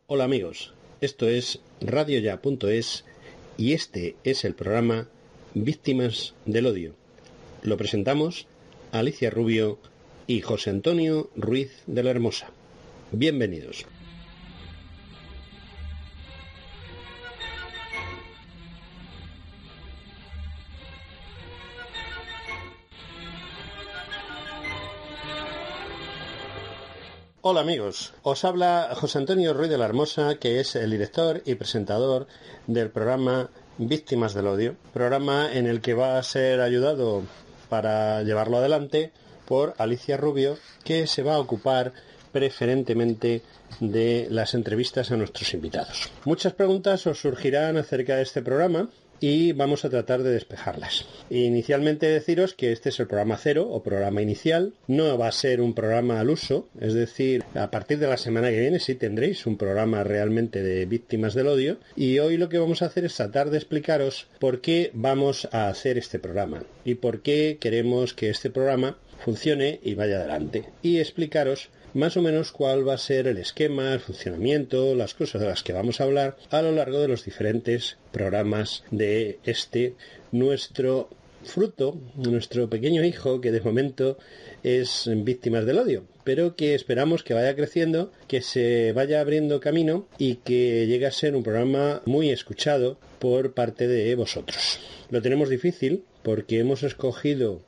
Hola amigos, esto es radioya.es y este es el programa Víctimas del Odio. Lo presentamos Alicia Rubio y José Antonio Ruiz de la Hermosa. Bienvenidos. Hola amigos, os habla José Antonio Ruiz de la Hermosa, que es el director y presentador del programa Víctimas del Odio, programa en el que va a ser ayudado para llevarlo adelante por Alicia Rubio, que se va a ocupar preferentemente de las entrevistas a nuestros invitados. Muchas preguntas os surgirán acerca de este programa y vamos a tratar de despejarlas. Inicialmente deciros que este es el programa cero o programa inicial, no va a ser un programa al uso, es decir, a partir de la semana que viene sí tendréis un programa realmente de Víctimas del Odio, y hoy lo que vamos a hacer es tratar de explicaros por qué vamos a hacer este programa y por qué queremos que este programa funcione y vaya adelante, y explicaros más o menos cuál va a ser el esquema, el funcionamiento, las cosas de las que vamos a hablar a lo largo de los diferentes programas de este nuestro fruto, nuestro pequeño hijo, que de momento es Víctimas del Odio, pero que esperamos que vaya creciendo, que se vaya abriendo camino y que llegue a ser un programa muy escuchado por parte de vosotros. Lo tenemos difícil porque hemos escogido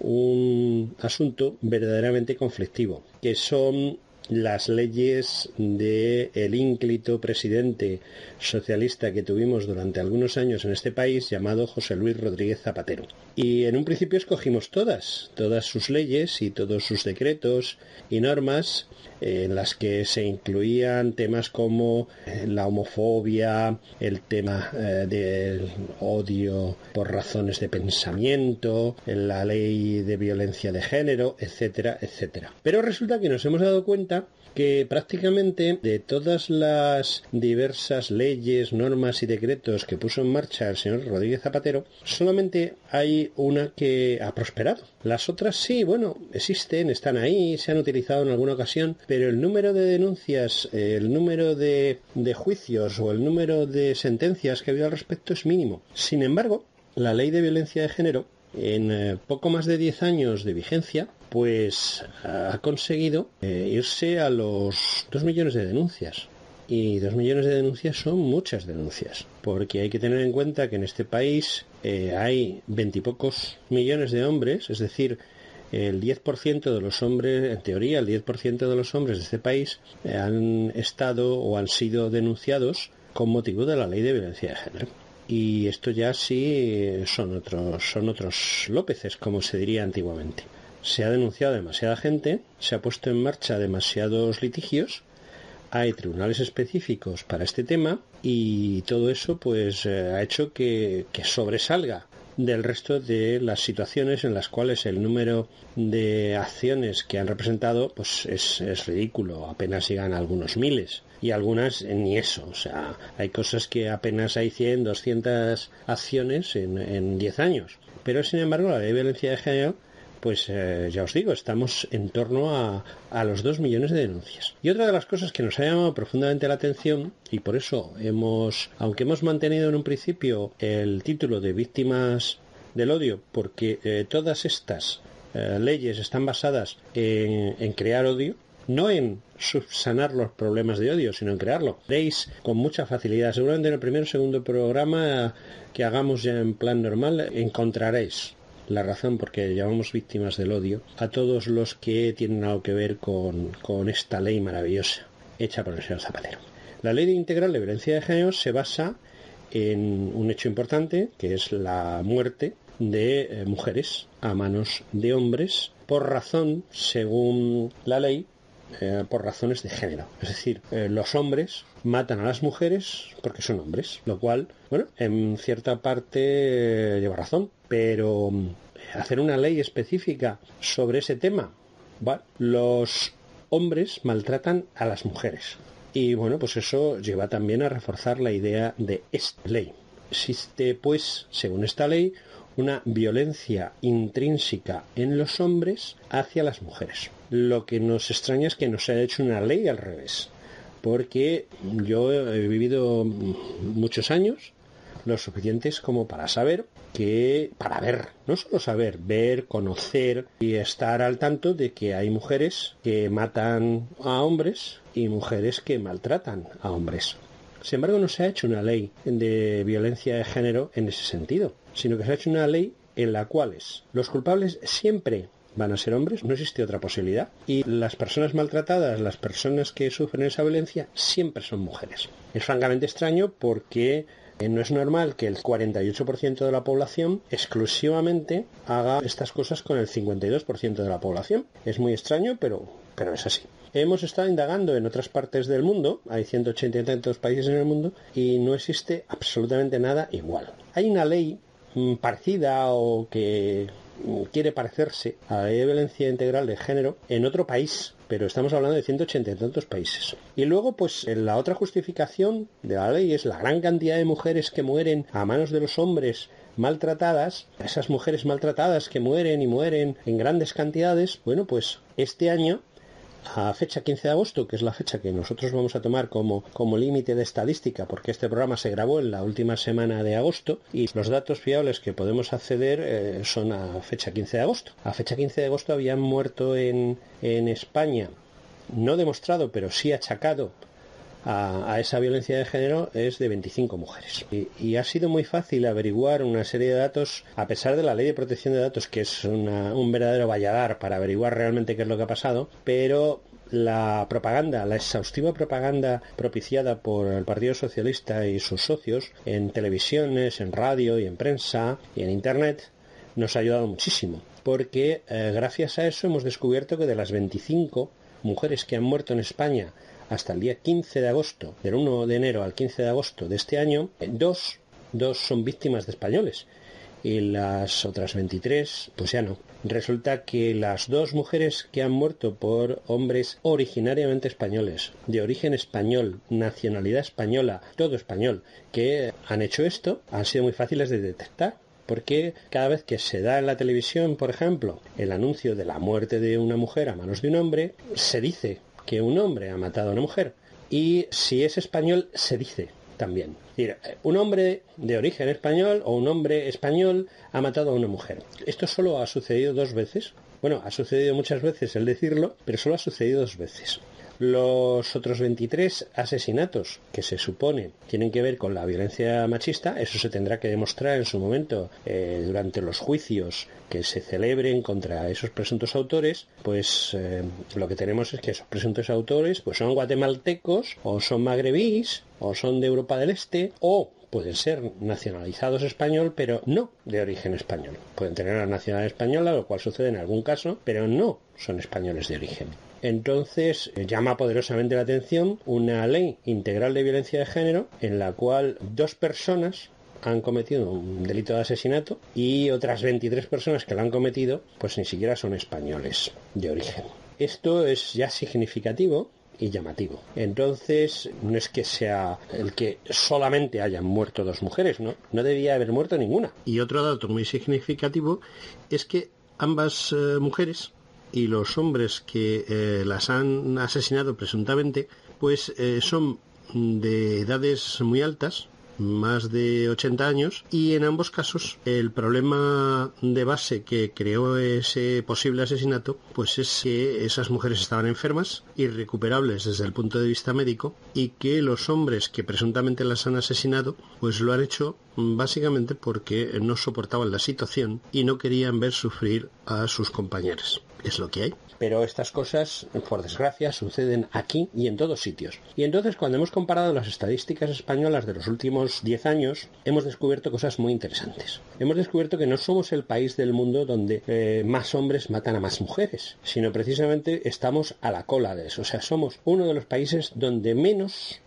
un asunto verdaderamente conflictivo, que son las leyes del ínclito presidente socialista que tuvimos durante algunos años en este país, llamado José Luis Rodríguez Zapatero. Y en un principio escogimos todas sus leyes y todos sus decretos y normas, en las que se incluían temas como la homofobia, el tema del odio por razones de pensamiento, la ley de violencia de género, etcétera, etcétera. Pero resulta que nos hemos dado cuenta que prácticamente de todas las diversas leyes, normas y decretos que puso en marcha el señor Rodríguez Zapatero, solamente hay una que ha prosperado. Las otras sí, bueno, existen, están ahí, se han utilizado en alguna ocasión, pero el número de denuncias, el número de juicios o el número de sentencias que ha habido al respecto es mínimo. Sin embargo, la ley de violencia de género, en poco más de 10 años de vigencia, pues ha conseguido irse a los 2 millones de denuncias. Y 2 millones de denuncias son muchas denuncias, porque hay que tener en cuenta que en este país hay 20 y pocos millones de hombres, es decir, el 10% de los hombres, en teoría, el 10% de los hombres de este país han estado o han sido denunciados con motivo de la ley de violencia de género. Y esto ya sí son otros Lópezes, como se diría antiguamente. Se ha denunciado demasiada gente, se ha puesto en marcha demasiados litigios, hay tribunales específicos para este tema y todo eso pues ha hecho que sobresalga del resto de las situaciones en las cuales el número de acciones que han representado pues es ridículo, apenas llegan a algunos miles y algunas ni eso, o sea, hay cosas que apenas hay 100, 200 acciones en 10 años, pero sin embargo la ley de violencia de género pues ya os digo, estamos en torno a los 2 millones de denuncias. Y otra de las cosas que nos ha llamado profundamente la atención, y por eso aunque hemos mantenido en un principio el título de Víctimas del Odio, porque todas estas leyes están basadas en crear odio, no en subsanar los problemas de odio, sino en crearlo. Veréis con mucha facilidad. Seguramente en el primer o segundo programa que hagamos ya en plan normal encontraréis la razón por qué llamamos Víctimas del Odio a todos los que tienen algo que ver con esta ley maravillosa hecha por el señor Zapatero. La ley integral de violencia de género se basa en un hecho importante, que es la muerte de mujeres a manos de hombres por razón, según la ley, por razones de género. Es decir, los hombres matan a las mujeres porque son hombres, lo cual, bueno, en cierta parte lleva razón, pero hacer una ley específica sobre ese tema, ¿vale? Los hombres maltratan a las mujeres y bueno, pues eso lleva también a reforzar la idea de esta ley. Existe pues, según esta ley, una violencia intrínseca en los hombres hacia las mujeres. Lo que nos extraña es que no se haya hecho una ley al revés. porque yo he vivido muchos años, lo suficientes como para saber para ver, no solo saber, ver, conocer y estar al tanto de que hay mujeres que matan a hombres y mujeres que maltratan a hombres. Sin embargo, no se ha hecho una ley de violencia de género en ese sentido, sino que se ha hecho una ley en la cual los culpables siempre van a ser hombres, no existe otra posibilidad, y las personas maltratadas, las personas que sufren esa violencia, siempre son mujeres. Es francamente extraño porque no es normal que el 48% de la población exclusivamente haga estas cosas con el 52% de la población. Es muy extraño, pero es así. Hemos estado indagando en otras partes del mundo, hay 180 y tantos países en el mundo, y no existe absolutamente nada igual. Hay una ley parecida o que quiere parecerse a la ley de violencia integral de género en otro país, pero estamos hablando de 180 y tantos países. Y luego, pues, la otra justificación de la ley es la gran cantidad de mujeres que mueren a manos de los hombres maltratadas, esas mujeres maltratadas que mueren y mueren en grandes cantidades. Bueno, pues este año, a fecha 15 de agosto, que es la fecha que nosotros vamos a tomar como límite de estadística, porque este programa se grabó en la última semana de agosto y los datos fiables que podemos acceder son a fecha 15 de agosto. A fecha 15 de agosto habían muerto en España, no demostrado, pero sí achacado a esa violencia de género, es de 25 mujeres. Y ha sido muy fácil averiguar una serie de datos, a pesar de la ley de protección de datos, que es un verdadero valladar para averiguar realmente qué es lo que ha pasado, pero la propaganda, la exhaustiva propaganda propiciada por el Partido Socialista y sus socios en televisiones, en radio y en prensa y en Internet, nos ha ayudado muchísimo, porque gracias a eso hemos descubierto que de las 25 mujeres que han muerto en España hasta el día 15 de agosto, del 1 de enero al 15 de agosto de este año, dos son víctimas de españoles y las otras 23, pues ya no. Resulta que las 2 mujeres que han muerto por hombres originariamente españoles, de origen español, nacionalidad española, todo español, que han hecho esto, han sido muy fáciles de detectar. Porque cada vez que se da en la televisión, por ejemplo, el anuncio de la muerte de una mujer a manos de un hombre, se dice que un hombre ha matado a una mujer, y si es español se dice también. Es decir, un hombre de origen español o un hombre español ha matado a una mujer. Esto solo ha sucedido 2 veces. Bueno, ha sucedido muchas veces el decirlo, pero solo ha sucedido 2 veces. Los otros 23 asesinatos que se supone tienen que ver con la violencia machista, eso se tendrá que demostrar en su momento durante los juicios que se celebren contra esos presuntos autores. Pues lo que tenemos es que esos presuntos autores pues son guatemaltecos o son magrebíes o son de Europa del Este o pueden ser nacionalizados español, pero no de origen español. Pueden tener la nacionalidad española, lo cual sucede en algún caso, pero no son españoles de origen. Entonces llama poderosamente la atención una ley integral de violencia de género en la cual 2 personas han cometido un delito de asesinato y otras 23 personas que lo han cometido pues ni siquiera son españoles de origen. Esto es ya significativo y llamativo. Entonces no es que sea el que solamente hayan muerto 2 mujeres, no debía haber muerto ninguna. Y otro dato muy significativo es que ambas mujeres y los hombres que las han asesinado presuntamente pues son de edades muy altas, más de 80 años, y en ambos casos el problema de base que creó ese posible asesinato pues es que esas mujeres estaban enfermas, irrecuperables desde el punto de vista médico, y que los hombres que presuntamente las han asesinado pues lo han hecho básicamente porque no soportaban la situación y no querían ver sufrir a sus compañeros. Es lo que hay. Pero estas cosas, por desgracia, suceden aquí y en todos sitios. Y entonces, cuando hemos comparado las estadísticas españolas de los últimos 10 años, hemos descubierto cosas muy interesantes. Hemos descubierto que no somos el país del mundo donde más hombres matan a más mujeres, sino precisamente estamos a la cola de eso. O sea, somos uno de los países donde menos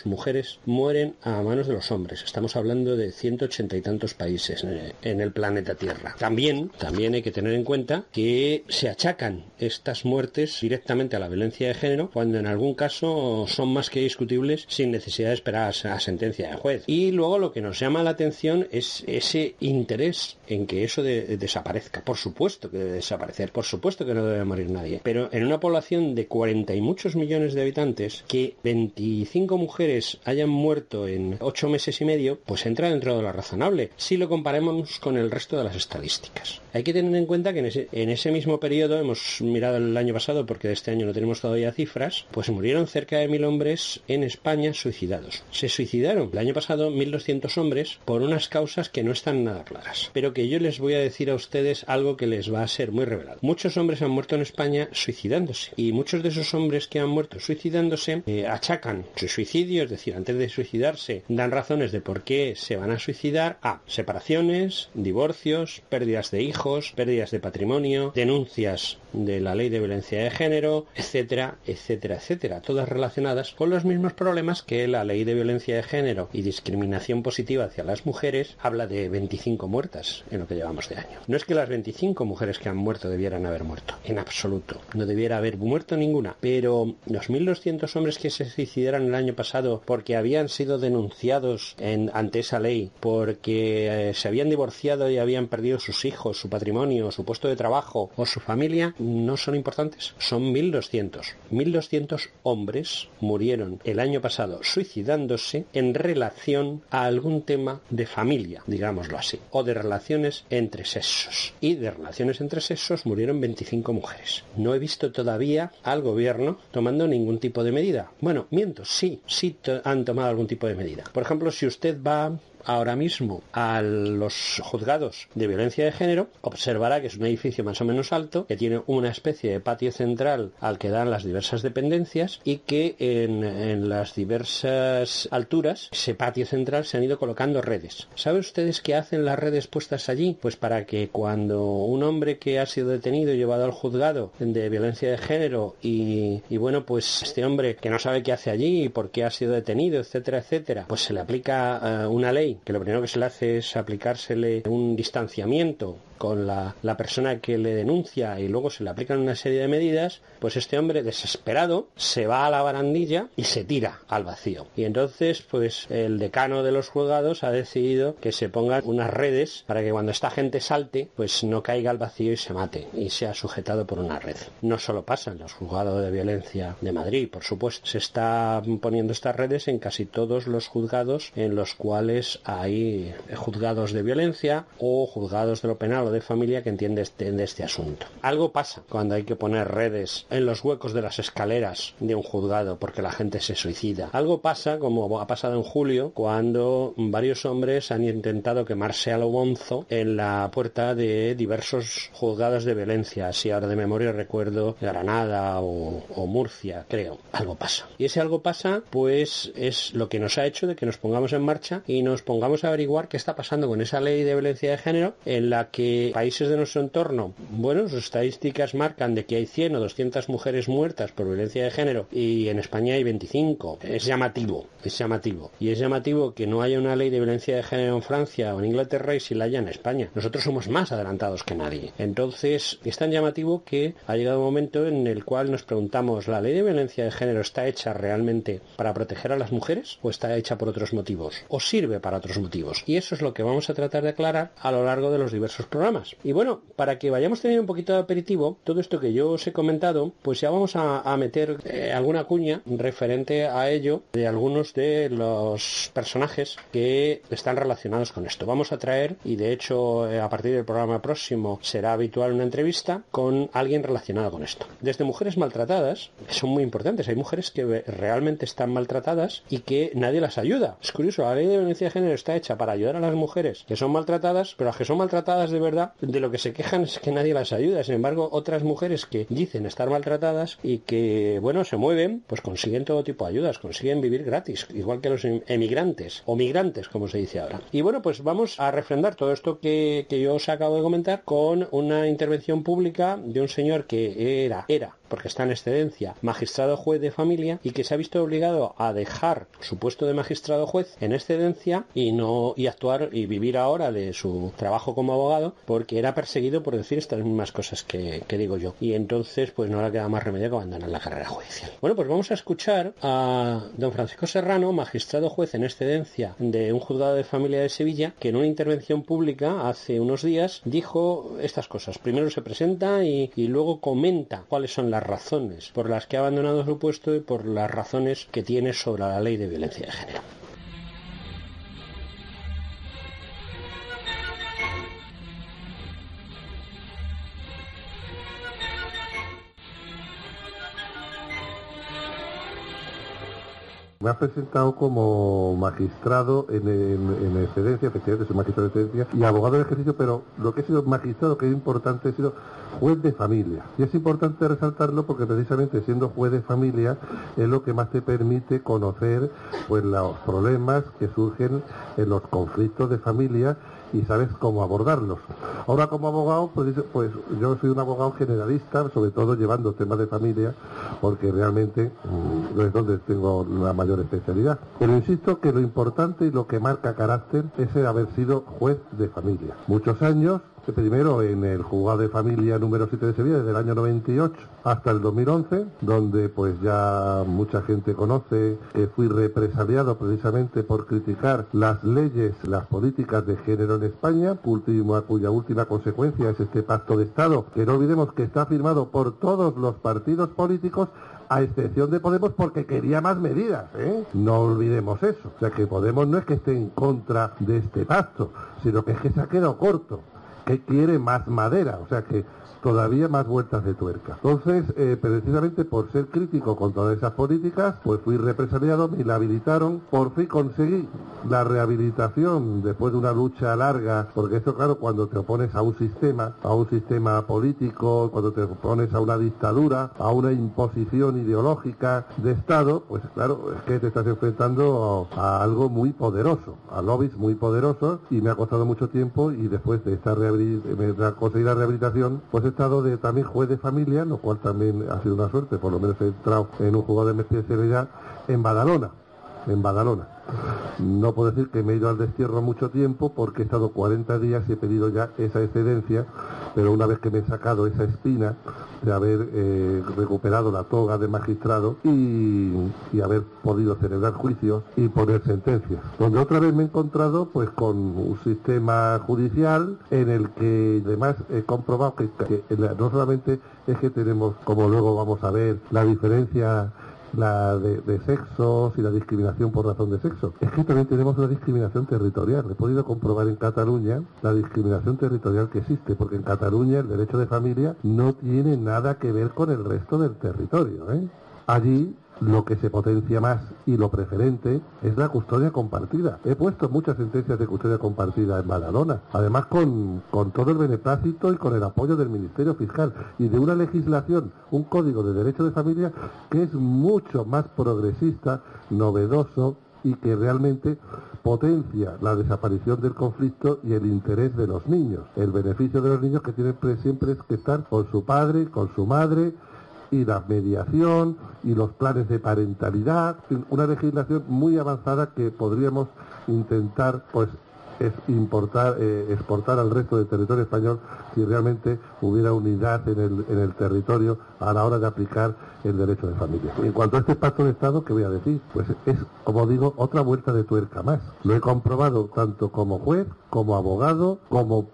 mujeres mueren a manos de los hombres. Estamos hablando de 180 y tantos países en el planeta Tierra. También hay que tener en cuenta que se achacan estas muertes directamente a la violencia de género, cuando en algún caso son más que discutibles sin necesidad de esperar a sentencia de juez. Y luego lo que nos llama la atención es ese interés en que eso desaparezca. Por supuesto que debe desaparecer, por supuesto que no debe morir nadie. Pero en una población de 40 y muchos millones de habitantes, que 25 mujeres hayan muerto en 8 meses y medio, pues entra dentro de lo razonable, si lo comparamos con el resto de las estadísticas. Hay que tener en cuenta que en ese mismo periodo, hemos mirado el año pasado porque de este año no tenemos todavía cifras, pues murieron cerca de 1.000 hombres en España suicidados. Se suicidaron el año pasado 1.200 hombres por unas causas que no están nada claras, pero que yo les voy a decir a ustedes algo que les va a ser muy revelado. Muchos hombres han muerto en España suicidándose, y muchos de esos hombres que han muerto suicidándose achacan su suicidio, es decir, antes de suicidarse dan razones de por qué se van a suicidar a separaciones, divorcios, pérdidas de hijos, pérdidas de patrimonio, denuncias de la ley de violencia de género, etcétera, etcétera, etcétera, todas relacionadas con los mismos problemas que la ley de violencia de género y discriminación positiva hacia las mujeres habla de 25 muertas en lo que llevamos de año. No es que las 25 mujeres que han muerto debieran haber muerto, en absoluto, no debiera haber muerto ninguna, pero los 1.200 hombres que se suicidaron el año pasado porque habían sido denunciados ante esa ley, porque se habían divorciado y habían perdido sus hijos, su patrimonio, su puesto de trabajo o su familia, no son importantes. Son 1.200. 1.200 hombres murieron el año pasado suicidándose en relación a algún tema de familia, digámoslo así, o de relaciones entre sexos. Y de relaciones entre sexos murieron 25 mujeres. No he visto todavía al gobierno tomando ningún tipo de medida. Bueno, miento, sí han tomado algún tipo de medida. Por ejemplo, si usted va ahora mismo a los juzgados de violencia de género, observará que es un edificio más o menos alto, que tiene una especie de patio central al que dan las diversas dependencias, y que en las diversas alturas, ese patio central, se han ido colocando redes. ¿Saben ustedes qué hacen las redes puestas allí? Pues para que cuando un hombre que ha sido detenido y llevado al juzgado de violencia de género y bueno, pues este hombre que no sabe qué hace allí y por qué ha sido detenido, etcétera, etcétera, pues se le aplica una ley que lo primero que se le hace es aplicársele un distanciamiento con la persona que le denuncia, y luego se le aplican una serie de medidas, pues este hombre desesperado se va a la barandilla y se tira al vacío. Y entonces pues el decano de los juzgados ha decidido que se pongan unas redes para que cuando esta gente salte pues no caiga al vacío y se mate y sea sujetado por una red. No solo pasa en los juzgados de violencia de Madrid, por supuesto, se está poniendo estas redes en casi todos los juzgados en los cuales hay juzgados de violencia o juzgados de lo penal o de familia que entiende este asunto. Algo pasa cuando hay que poner redes en los huecos de las escaleras de un juzgado porque la gente se suicida. Algo pasa, como ha pasado en julio, cuando varios hombres han intentado quemarse a lo bonzo en la puerta de diversos juzgados de violencia. Si ahora de memoria recuerdo Granada o Murcia, creo. Algo pasa. Y ese algo pasa, pues es lo que nos ha hecho de que nos pongamos en marcha y nos pongamos a averiguar qué está pasando con esa ley de violencia de género, en la que países de nuestro entorno, bueno, sus estadísticas marcan de que hay 100 o 200 mujeres muertas por violencia de género y en España hay 25. Es llamativo. Y es llamativo que no haya una ley de violencia de género en Francia o en Inglaterra y si la haya en España. Nosotros somos más adelantados que nadie. Entonces, es tan llamativo que ha llegado un momento en el cual nos preguntamos, ¿la ley de violencia de género está hecha realmente para proteger a las mujeres o está hecha por otros motivos? ¿O sirve para otros motivos? Y eso es lo que vamos a tratar de aclarar a lo largo de los diversos programas. Y bueno, para que vayamos teniendo un poquito de aperitivo, todo esto que yo os he comentado, pues ya vamos a meter alguna cuña referente a ello de algunos de los personajes que están relacionados con esto. Vamos a traer, y de hecho a partir del programa próximo será habitual una entrevista con alguien relacionado con esto. Desde mujeres maltratadas, que son muy importantes, hay mujeres que realmente están maltratadas y que nadie las ayuda. Es curioso, la ley de violencia de género está hecha para ayudar a las mujeres que son maltratadas, pero las que son maltratadas de verdad, de lo que se quejan es que nadie las ayuda. Sin embargo, otras mujeres que dicen estar maltratadas y que, bueno, se mueven, pues consiguen todo tipo de ayudas, consiguen vivir gratis, igual que los emigrantes, o migrantes, como se dice ahora. Y bueno, pues vamos a refrendar todo esto que yo os acabo de comentar con una intervención pública de un señor que era porque está en excedencia, magistrado juez de familia, y que se ha visto obligado a dejar su puesto de magistrado juez en excedencia y actuar y vivir ahora de su trabajo como abogado, porque era perseguido por decir estas mismas cosas que digo yo. Y entonces pues no le queda más remedio que abandonar la carrera judicial. Bueno, pues vamos a escuchar a don Francisco Serrano, magistrado juez en excedencia de un juzgado de familia de Sevilla, que en una intervención pública hace unos días dijo estas cosas. Primero se presenta y luego comenta cuáles son las razones por las que ha abandonado su puesto y por las razones que tiene sobre la ley de violencia de género. Me ha presentado como magistrado en excedencia, efectivamente soy magistrado de excedencia y abogado de ejercicio, pero lo que he sido magistrado, que es importante, he sido juez de familia. Y es importante resaltarlo porque precisamente siendo juez de familia es lo que más te permite conocer pues los problemas que surgen en los conflictos de familia y sabes cómo abordarlos. Ahora como abogado, pues yo soy un abogado generalista, sobre todo llevando temas de familia, porque realmente es donde tengo la mayor especialidad. Pero insisto que lo importante y lo que marca carácter es el haber sido juez de familia. Muchos años, primero en el juzgado de familia número 7 de Sevilla, desde el año 98 hasta el 2011, donde pues ya mucha gente conoce que fui represaliado precisamente por criticar las leyes, las políticas de género en España, cuya última consecuencia es este pacto de Estado, que no olvidemos que está firmado por todos los partidos políticos, a excepción de Podemos, porque quería más medidas, ¿eh? No olvidemos eso. O sea que Podemos no es que esté en contra de este pacto, sino que es que se ha quedado corto, que quiere más madera, o sea que todavía más vueltas de tuerca. Entonces, precisamente por ser crítico con todas esas políticas, pues fui represaliado, me inhabilitaron, por fin conseguí la rehabilitación después de una lucha larga, porque esto claro, cuando te opones a un sistema político, cuando te opones a una dictadura, a una imposición ideológica de Estado, pues claro, es que te estás enfrentando a algo muy poderoso, a lobbies muy poderosos, y me ha costado mucho tiempo, y después de esta conseguir la rehabilitación, pues he estado también juez de familia, lo cual también ha sido una suerte, por lo menos he entrado en un juzgado de mi especialidad en Badalona. No puedo decir que me he ido al destierro mucho tiempo porque he estado 40 días y he pedido ya esa excedencia, pero una vez que me he sacado esa espina de haber recuperado la toga de magistrado y haber podido celebrar juicios y poner sentencias, donde otra vez me he encontrado pues con un sistema judicial en el que además he comprobado que no solamente es que tenemos, como luego vamos a ver, la diferencia de sexos y la discriminación por razón de sexo. Es que también tenemos una discriminación territorial. He podido comprobar en Cataluña la discriminación territorial que existe, porque en Cataluña el derecho de familia no tiene nada que ver con el resto del territorio, ¿eh? Allí lo que se potencia más y lo preferente es la custodia compartida. He puesto muchas sentencias de custodia compartida en Badalona, además con todo el beneplácito y con el apoyo del Ministerio Fiscal y de una legislación, un código de derecho de familia que es mucho más progresista, novedoso y que realmente potencia la desaparición del conflicto y el interés de los niños, el beneficio de los niños que tienen siempre que estar con su padre, con su madre, y la mediación y los planes de parentalidad, una legislación muy avanzada que podríamos intentar pues exportar al resto del territorio español si realmente hubiera unidad en el territorio a la hora de aplicar el derecho de familia. En cuanto a este pacto de Estado, ¿qué voy a decir? Pues es, como digo, otra vuelta de tuerca más. Lo he comprobado tanto como juez, como abogado, como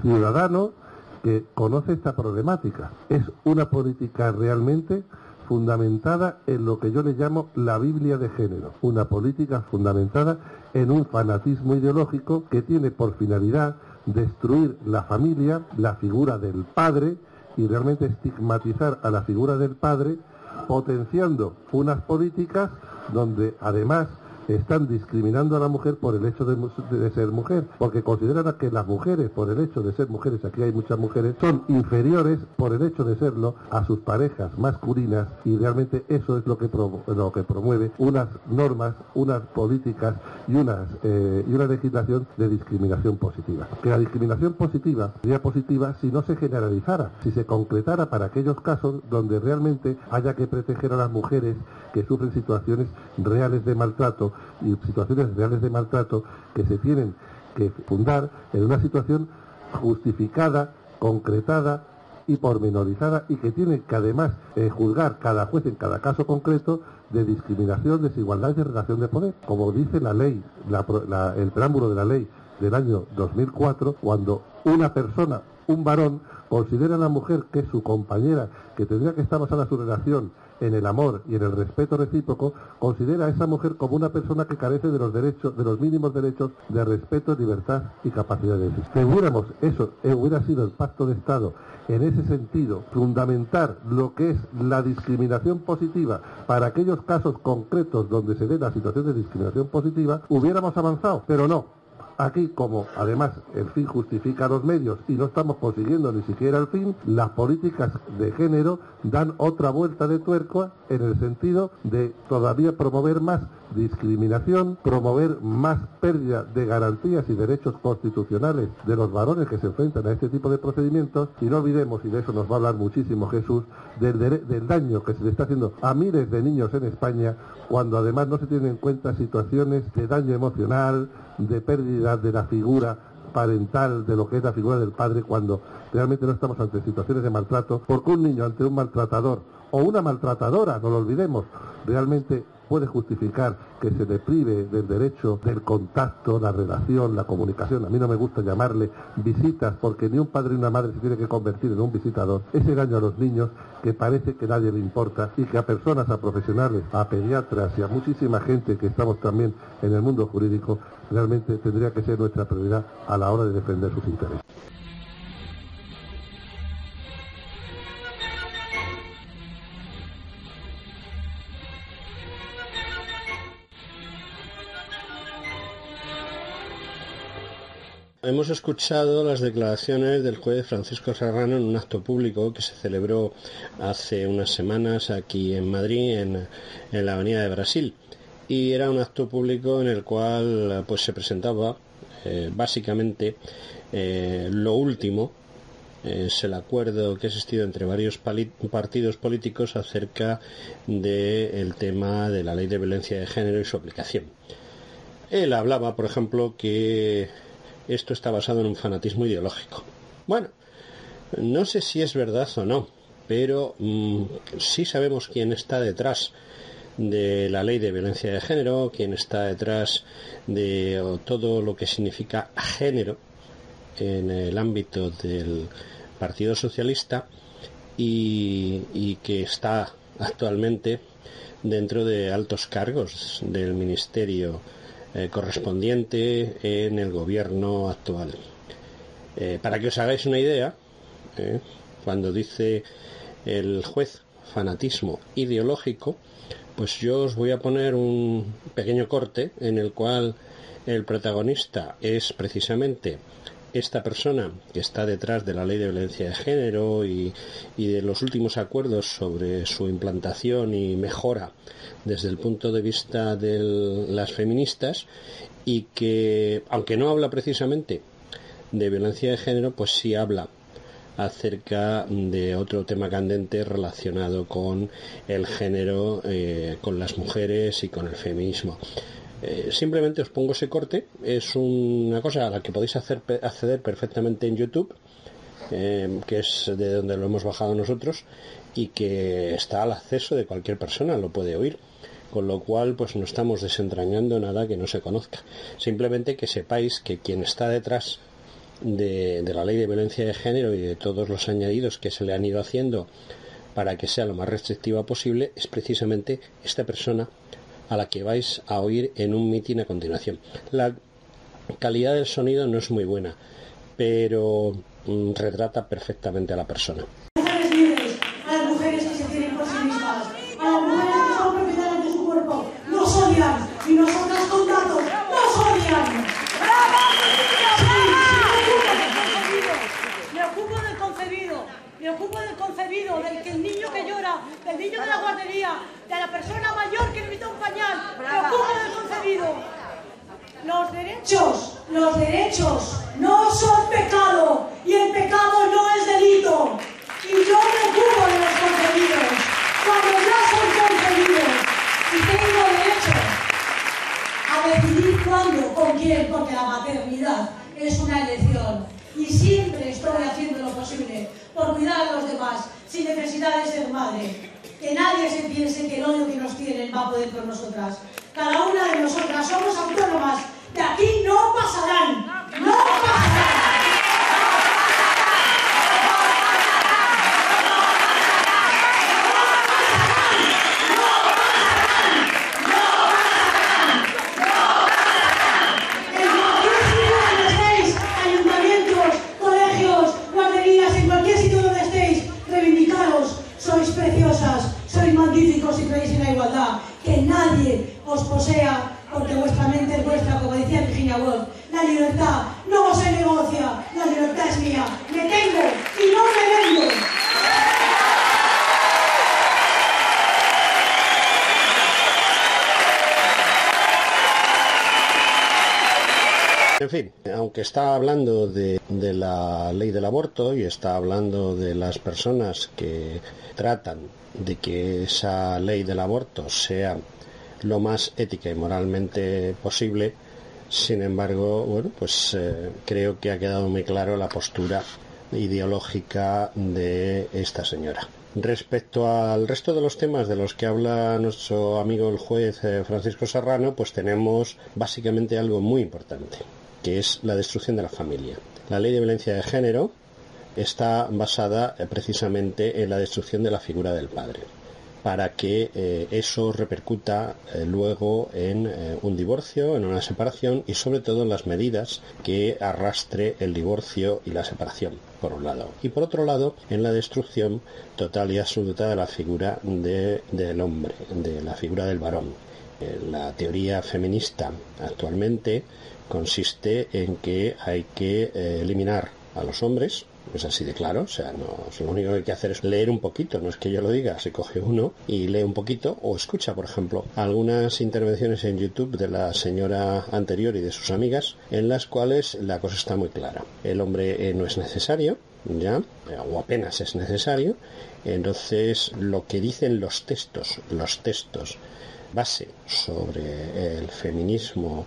ciudadano que conoce esta problemática. Es una política realmente fundamentada en lo que yo le llamo la Biblia de género, una política fundamentada en un fanatismo ideológico que tiene por finalidad destruir la familia, la figura del padre, y realmente estigmatizar a la figura del padre, potenciando unas políticas donde además están discriminando a la mujer por el hecho de ser mujer, porque consideran que las mujeres, por el hecho de ser mujeres, aquí hay muchas mujeres, son inferiores por el hecho de serlo a sus parejas masculinas, y realmente eso es lo que promueve unas normas, unas políticas y una legislación de discriminación positiva. Que la discriminación positiva sería positiva si no se generalizara, si se concretara para aquellos casos donde realmente haya que proteger a las mujeres que sufren situaciones reales de maltrato, y situaciones reales de maltrato que se tienen que fundar en una situación justificada, concretada y pormenorizada, y que tiene que además juzgar cada juez en cada caso concreto de discriminación, desigualdad y relación de poder. Como dice la ley, el preámbulo de la ley del año 2004, cuando una persona, un varón, considera a la mujer que es su compañera, que tendría que estar basada su relación en el amor y en el respeto recíproco, considera a esa mujer como una persona que carece de los derechos, de los mínimos derechos de respeto, libertad y capacidad de decisión. Si hubiera sido el pacto de Estado en ese sentido, fundamentar lo que es la discriminación positiva para aquellos casos concretos donde se dé la situación de discriminación positiva, hubiéramos avanzado, pero no. Aquí, como además el fin justifica los medios y no estamos consiguiendo ni siquiera el fin, las políticas de género dan otra vuelta de tuerca en el sentido de todavía promover más discriminación, promover más pérdida de garantías y derechos constitucionales de los varones que se enfrentan a este tipo de procedimientos. Y no olvidemos, y de eso nos va a hablar muchísimo Jesús, del daño que se le está haciendo a miles de niños en España, cuando además no se tienen en cuenta situaciones de daño emocional, de pérdida de la figura parental, de lo que es la figura del padre, cuando realmente no estamos ante situaciones de maltrato, porque un niño ante un maltratador o una maltratadora, no lo olvidemos, realmente puede justificar que se le prive del derecho del contacto, la relación, la comunicación. A mí no me gusta llamarle visitas, porque ni un padre ni una madre se tiene que convertir en un visitador. Ese daño a los niños que parece que nadie le importa, y que a personas, a profesionales, a pediatras y a muchísima gente que estamos también en el mundo jurídico, realmente tendría que ser nuestra prioridad a la hora de defender sus intereses. Hemos escuchado las declaraciones del juez Francisco Serrano en un acto público que se celebró hace unas semanas aquí en Madrid, en la Avenida de Brasil. Y era un acto público en el cual pues se presentaba básicamente lo último, es el acuerdo que ha existido entre varios partidos políticos acerca del tema de la ley de violencia de género y su aplicación. Él hablaba, por ejemplo, que esto está basado en un fanatismo ideológico. Bueno, no sé si es verdad o no, pero sí sabemos quién está detrás de la ley de violencia de género, quién está detrás de todo lo que significa género en el ámbito del Partido Socialista, y que está actualmente dentro de altos cargos del ministerio correspondiente en el gobierno actual. Para que os hagáis una idea, cuando dice el juez fanatismo ideológico, pues yo os voy a poner un pequeño corte en el cual el protagonista es precisamente esta persona que está detrás de la ley de violencia de género y de los últimos acuerdos sobre su implantación y mejora desde el punto de vista de las feministas, y que, aunque no habla precisamente de violencia de género, pues sí habla acerca de otro tema candente relacionado con el género, con las mujeres y con el feminismo. Simplemente os pongo ese corte. Es una cosa a la que podéis acceder perfectamente en YouTube, que es de donde lo hemos bajado nosotros, y que está al acceso de cualquier persona, lo puede oír, con lo cual pues no estamos desentrañando nada que no se conozca. Simplemente que sepáis que quien está detrás de la ley de violencia de género y de todos los añadidos que se le han ido haciendo para que sea lo más restrictiva posible es precisamente esta persona a la que vais a oír en un mitin a continuación. La calidad del sonido no es muy buena, pero retrata perfectamente a la persona. Mujeres libres, a las mujeres que se tienen por sí mismas, a las mujeres que son propietarias de su cuerpo, nos odian, y nosotras concebido. Me ocupo del concebido, del que el niño que llora, del niño de la guardería, de la persona mayor que necesita un pañal. Me ocupo del concebido. Los derechos no son pecado y el pecado no es delito. Y yo me ocupo de los concebidos. Cuando ya son concebidos y tengo derecho a decidir cuándo, con quién, porque la maternidad es una elección. Y siempre estoy haciendo lo posible por cuidar a los demás, sin necesidad de ser madre. Que nadie se piense que el odio que nos tienen va a poder con nosotras. Cada una de nosotras somos autónomas. De aquí no pasarán. ¡No pasarán! Sois preciosas, sois magníficos y creéis en la igualdad. Que nadie os posea, porque vuestra mente es vuestra, como decía Virginia Woolf. La libertad no se negocia, la libertad es mía. Me tengo y no me vendo. En fin, aunque está hablando de la ley del aborto y está hablando de las personas que tratan de que esa ley del aborto sea lo más ética y moralmente posible, sin embargo, bueno, pues creo que ha quedado muy claro la postura ideológica de esta señora. Respecto al resto de los temas de los que habla nuestro amigo el juez Francisco Serrano, pues tenemos básicamente algo muy importante, que es la destrucción de la familia. La ley de violencia de género está basada precisamente en la destrucción de la figura del padre, para que eso repercuta luego en un divorcio, en una separación y sobre todo en las medidas que arrastre el divorcio y la separación, por un lado. Y por otro lado, en la destrucción total y absoluta de la figura del hombre, de la figura del varón. La teoría feminista actualmente consiste en que hay que eliminar a los hombres. Es así de claro, o sea, no, lo único que hay que hacer es leer un poquito, no es que yo lo diga, se coge uno y lee un poquito o escucha, por ejemplo, algunas intervenciones en YouTube de la señora anterior y de sus amigas, en las cuales la cosa está muy clara. El hombre no es necesario, ya, o apenas es necesario. Entonces, lo que dicen los textos base sobre el feminismo,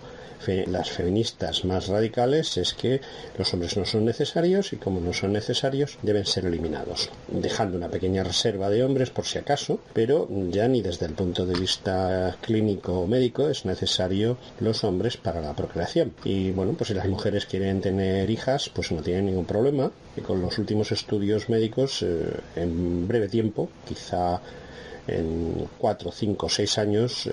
las feministas más radicales, es que los hombres no son necesarios y como no son necesarios deben ser eliminados, dejando una pequeña reserva de hombres por si acaso, pero ya ni desde el punto de vista clínico o médico es necesario los hombres para la procreación. Y bueno, pues si las mujeres quieren tener hijas, pues no tienen ningún problema, y con los últimos estudios médicos en breve tiempo, quizá en 4, 5, 6 años,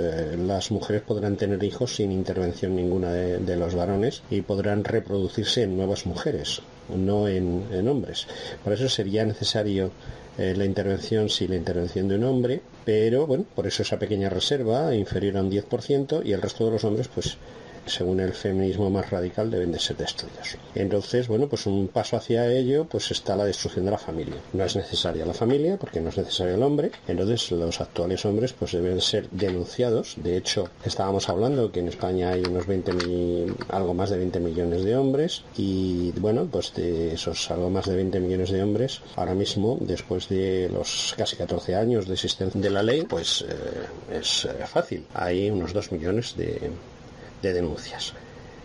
las mujeres podrán tener hijos sin intervención ninguna de los varones y podrán reproducirse en nuevas mujeres, no en hombres. Por eso sería necesario la intervención de un hombre, pero bueno, por eso esa pequeña reserva inferior a un 10%, y el resto de los hombres, pues según el feminismo más radical, deben de ser destruidos. Entonces, bueno, pues un paso hacia ello pues está la destrucción de la familia. No es necesaria la familia porque no es necesario el hombre. Entonces los actuales hombres pues deben ser denunciados. De hecho, estábamos hablando que en España hay unos algo más de 20 millones de hombres, y bueno, pues de esos algo más de 20 millones de hombres, ahora mismo, después de los casi 14 años de existencia de la ley, pues es fácil. Hay unos 2 millones de denuncias.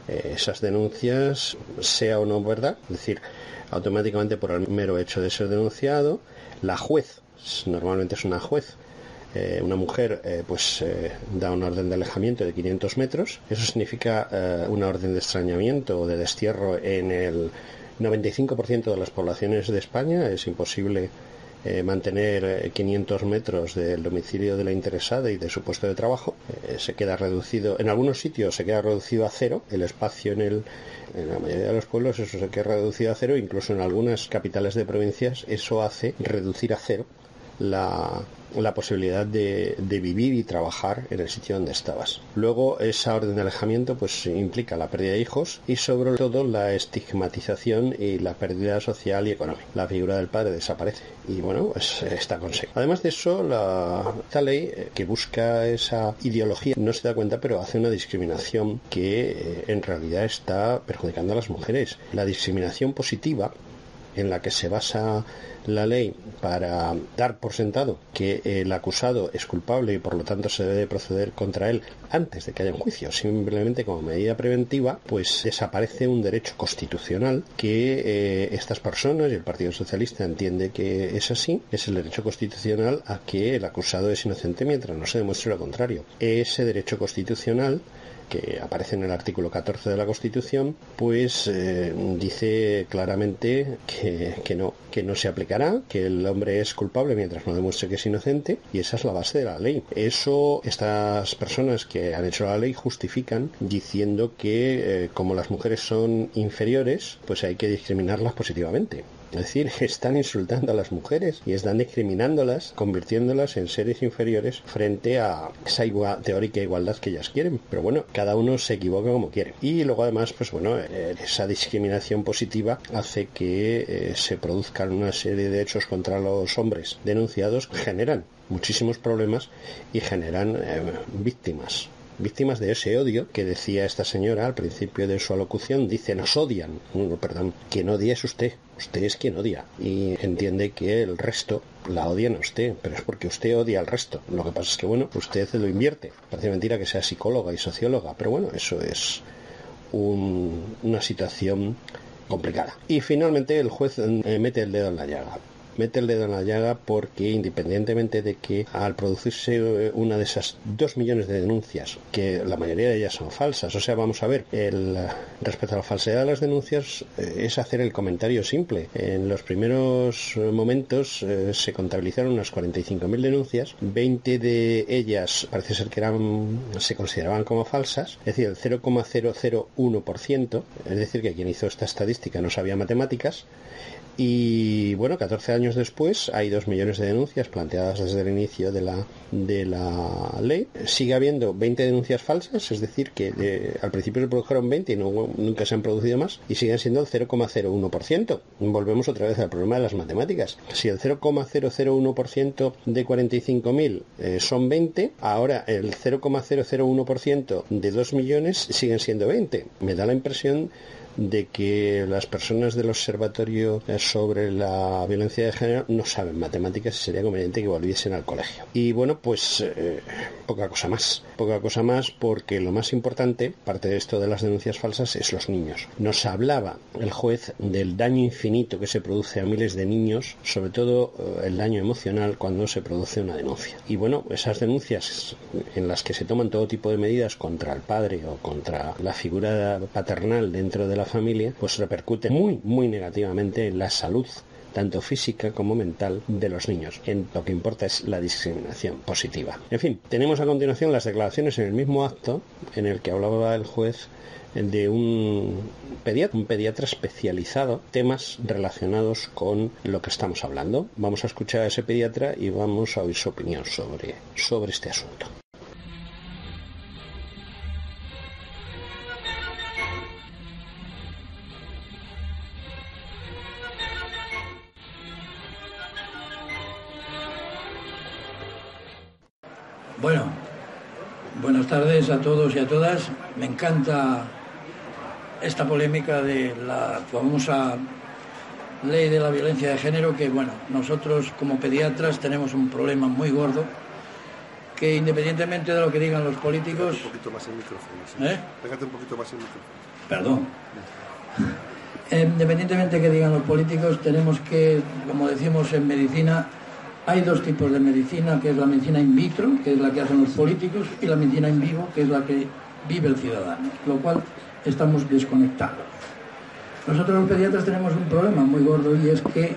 Esas denuncias, sea o no verdad, es decir, automáticamente por el mero hecho de ser denunciado, la juez, normalmente es una juez, una mujer, da una orden de alejamiento de 500 metros. Eso significa una orden de extrañamiento o de destierro en el 95% de las poblaciones de España. Es imposible mantener 500 metros del domicilio de la interesada y de su puesto de trabajo. Se queda reducido, en algunos sitios se queda reducido a cero el espacio en la mayoría de los pueblos eso se queda reducido a cero, incluso en algunas capitales de provincias eso hace reducir a cero la posibilidad de vivir y trabajar en el sitio donde estabas. Luego, esa orden de alejamiento pues implica la pérdida de hijos y sobre todo la estigmatización y la pérdida social y económica. La figura del padre desaparece y bueno, pues está conseguido. Además de eso, esta ley que busca esa ideología no se da cuenta, pero hace una discriminación que en realidad está perjudicando a las mujeres. La discriminación positiva, en la que se basa la ley para dar por sentado que el acusado es culpable y por lo tanto se debe proceder contra él antes de que haya un juicio, simplemente como medida preventiva, pues desaparece un derecho constitucional que estas personas y el Partido Socialista entiende que es así. Es el derecho constitucional a que el acusado es inocente mientras no se demuestre lo contrario. Ese derecho constitucional, que aparece en el artículo 14 de la Constitución, pues dice claramente que no se aplicará, que el hombre es culpable mientras no demuestre que es inocente, y esa es la base de la ley. Eso estas personas que han hecho la ley justifican diciendo que como las mujeres son inferiores, pues hay que discriminarlas positivamente. Es decir, están insultando a las mujeres y están discriminándolas, convirtiéndolas en seres inferiores frente a esa teórica igualdad que ellas quieren. Pero bueno, cada uno se equivoca como quiere. Y luego además, pues bueno, esa discriminación positiva hace que se produzcan una serie de hechos contra los hombres denunciados que generan muchísimos problemas y generan víctimas de ese odio que decía esta señora al principio de su alocución. Dice: nos odian. No, perdón, quien odia es usted es quien odia, y entiende que el resto la odian a usted, pero es porque usted odia al resto. Lo que pasa es que bueno, usted lo invierte. Parece mentira que sea psicóloga y socióloga, pero bueno, eso es una situación complicada. Y finalmente el juez mete el dedo en la llaga. Porque independientemente de que al producirse una de esas 2 millones de denuncias, que la mayoría de ellas son falsas, o sea, vamos a ver, respecto a la falsedad de las denuncias es hacer el comentario simple. En los primeros momentos se contabilizaron unas 45.000 denuncias, 20 de ellas parece ser que se consideraban como falsas, es decir, el 0,001%, es decir, que quien hizo esta estadística no sabía matemáticas. Y bueno, 14 años después hay 2 millones de denuncias planteadas desde el inicio de la ley. Sigue habiendo 20 denuncias falsas, es decir, que al principio se produjeron 20 y nunca se han producido más, y siguen siendo el 0,01%. Volvemos otra vez al problema de las matemáticas. Si el 0,001% de 45.000 son 20, ahora el 0,001% de 2 millones siguen siendo 20. Me da la impresión de que las personas del Observatorio sobre la Violencia de Género no saben matemáticas y sería conveniente que volviesen al colegio. Y bueno, pues poca cosa más, porque lo más importante, parte de esto de las denuncias falsas, es los niños. Nos hablaba el juez del daño infinito que se produce a miles de niños, sobre todo el daño emocional cuando se produce una denuncia. Y bueno, esas denuncias en las que se toman todo tipo de medidas contra el padre o contra la figura paternal dentro de la familia, pues repercute muy negativamente en la salud tanto física como mental de los niños. Lo que importa es la discriminación positiva. En fin, tenemos a continuación las declaraciones en el mismo acto en el que hablaba el juez de un pediatra especializado, temas relacionados con lo que estamos hablando. Vamos a escuchar a ese pediatra y vamos a oír su opinión sobre este asunto. Bueno, buenas tardes a todos y a todas. Me encanta esta polémica de la famosa ley de la violencia de género, que bueno, nosotros como pediatras tenemos un problema muy gordo, que independientemente de lo que digan los políticos... Un poquito más el micrófono, sí. Pégate un poquito más el micrófono. Perdón. Independientemente de que digan los políticos, tenemos que, como decimos en medicina, hay 2 tipos de medicina, que es la medicina in vitro, que es la que hacen los políticos, y la medicina in vivo, que es la que vive el ciudadano, lo cual estamos desconectados. Nosotros los pediatras tenemos un problema muy gordo, y es que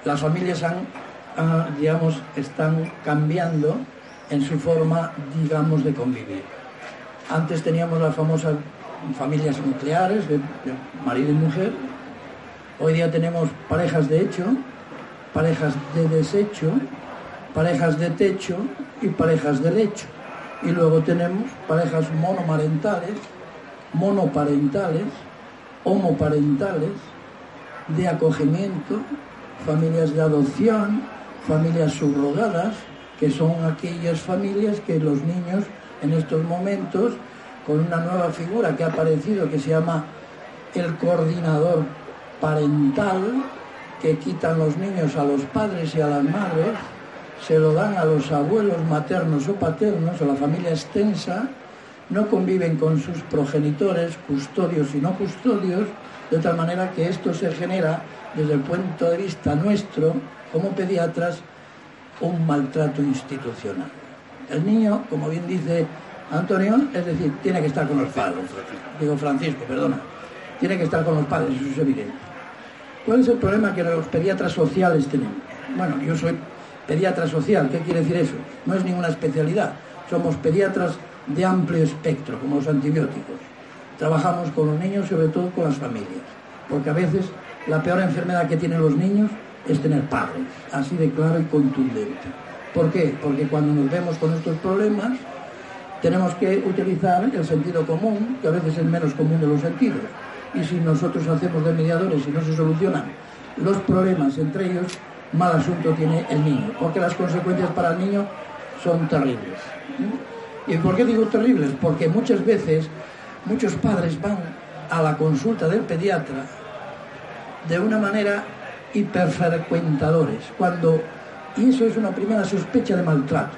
las familias están cambiando en su forma, digamos, de convivir. Antes teníamos las famosas familias nucleares de marido y mujer. Hoy día tenemos parejas de hecho, parejas de desecho, parejas de techo y parejas de lecho. Y luego tenemos parejas monomarentales, monoparentales, homoparentales, de acogimiento, familias de adopción, familias subrogadas, que son aquellas familias que los niños en estos momentos, con una nueva figura que ha aparecido que se llama el coordinador parental, que quitan los niños a los padres y a las madres, se lo dan a los abuelos maternos o paternos, o la familia extensa, no conviven con sus progenitores, custodios y no custodios, de tal manera que esto se genera, desde el punto de vista nuestro, como pediatras, un maltrato institucional. El niño, como bien dice Antonio, es decir, tiene que estar con los padres. Digo Francisco, perdona. Tiene que estar con los padres, eso es evidente. ¿Cuál es el problema que los pediatras sociales tenemos? Bueno, yo soy pediatra social, ¿qué quiere decir eso? No es ninguna especialidad, somos pediatras de amplio espectro, como los antibióticos. Trabajamos con los niños, sobre todo con las familias, porque a veces la peor enfermedad que tienen los niños es tener padres, así de claro y contundente. ¿Por qué? Porque cuando nos vemos con estos problemas tenemos que utilizar el sentido común, que a veces es el menos común de los sentidos. Y si nosotros hacemos de mediadores y no se solucionan los problemas entre ellos, mal asunto tiene el niño, porque las consecuencias para el niño son terribles. ¿Y por qué digo terribles? Porque muchas veces muchos padres van a la consulta del pediatra de una manera hiperfrecuentadores, y eso es una primera sospecha de maltrato,